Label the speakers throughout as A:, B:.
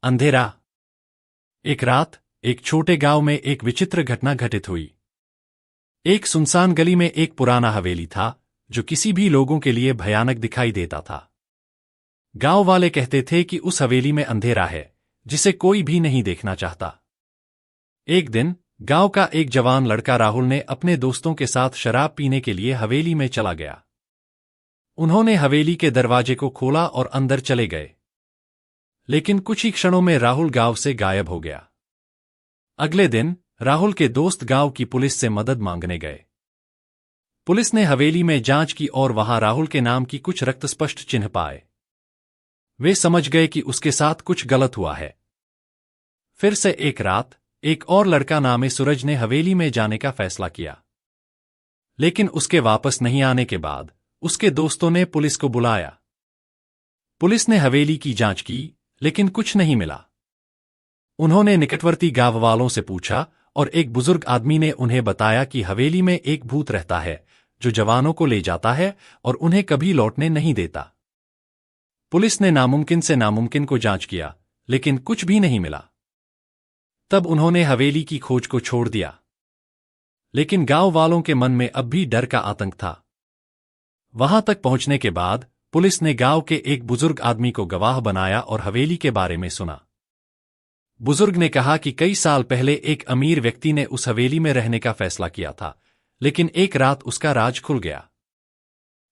A: अंधेरा। एक रात एक छोटे गांव में एक विचित्र घटना घटित हुई। एक सुनसान गली में एक पुराना हवेली था जो किसी भी लोगों के लिए भयानक दिखाई देता था। गांव वाले कहते थे कि उस हवेली में अंधेरा है जिसे कोई भी नहीं देखना चाहता। एक दिन गांव का एक जवान लड़का राहुल ने अपने दोस्तों के साथ शराब पीने के लिए हवेली में चला गया। उन्होंने हवेली के दरवाजे को खोला और अंदर चले गए, लेकिन कुछ ही क्षणों में राहुल गांव से गायब हो गया। अगले दिन राहुल के दोस्त गांव की पुलिस से मदद मांगने गए। पुलिस ने हवेली में जांच की और वहां राहुल के नाम की कुछ रक्तस्पष्ट चिन्ह पाए। वे समझ गए कि उसके साथ कुछ गलत हुआ है। फिर से एक रात एक और लड़का नामे सूरज ने हवेली में जाने का फैसला किया, लेकिन उसके वापस नहीं आने के बाद उसके दोस्तों ने पुलिस को बुलाया। पुलिस ने हवेली की जांच की, लेकिन कुछ नहीं मिला। उन्होंने निकटवर्ती गांव वालों से पूछा और एक बुजुर्ग आदमी ने उन्हें बताया कि हवेली में एक भूत रहता है जो जवानों को ले जाता है और उन्हें कभी लौटने नहीं देता। पुलिस ने नामुमकिन से नामुमकिन को जांच किया, लेकिन कुछ भी नहीं मिला। तब उन्होंने हवेली की खोज को छोड़ दिया, लेकिन गांव वालों के मन में अब भी डर का आतंक था। वहां तक पहुंचने के बाद पुलिस ने गांव के एक बुजुर्ग आदमी को गवाह बनाया और हवेली के बारे में सुना। बुजुर्ग ने कहा कि कई साल पहले एक अमीर व्यक्ति ने उस हवेली में रहने का फैसला किया था, लेकिन एक रात उसका राज खुल गया।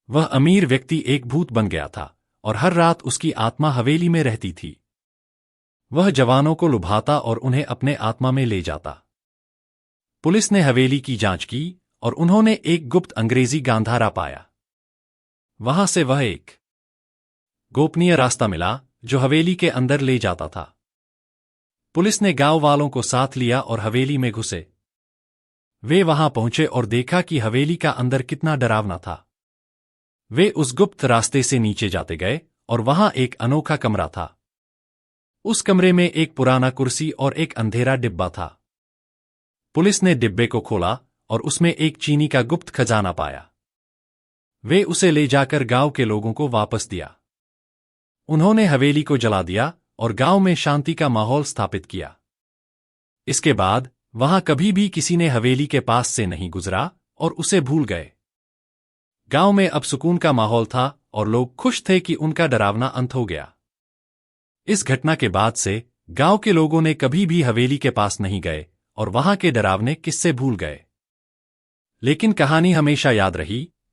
A: वह अमीर व्यक्ति एक भूत बन गया था और हर रात उसकी आत्मा हवेली में रहती थी। वह जवानों को लुभाता और उन्हें अपने आत्मा में ले जाता। पुलिस ने हवेली की जांच की और उन्होंने एक गुप्त अंग्रेजी गांधारा पाया। वहां से वह एक गोपनीय रास्ता मिला जो हवेली के अंदर ले जाता था। पुलिस ने गांव वालों को साथ लिया और हवेली में घुसे। वे वहां पहुंचे और देखा कि हवेली का अंदर कितना डरावना था। वे उस गुप्त रास्ते से नीचे जाते गए और वहां एक अनोखा कमरा था। उस कमरे में एक पुराना कुर्सी और एक अंधेरा डिब्बा था। पुलिस ने डिब्बे को खोला और उसमें एक चीनी का गुप्त खजाना पाया। वे उसे ले जाकर गांव के लोगों को वापस दिया। उन्होंने हवेली को जला दिया और गांव में शांति का माहौल स्थापित किया। इसके बाद वहां कभी भी किसी ने हवेली के पास से नहीं गुजरा और उसे भूल गए। गांव में अब सुकून का माहौल था और लोग खुश थे कि उनका डरावना अंत हो गया। इस घटना के बाद से गांव के लोगों ने कभी भी हवेली के पास नहीं गए और वहां के डरावने किस्से भूल गए। लेकिन कहानी हमेशा याद रही,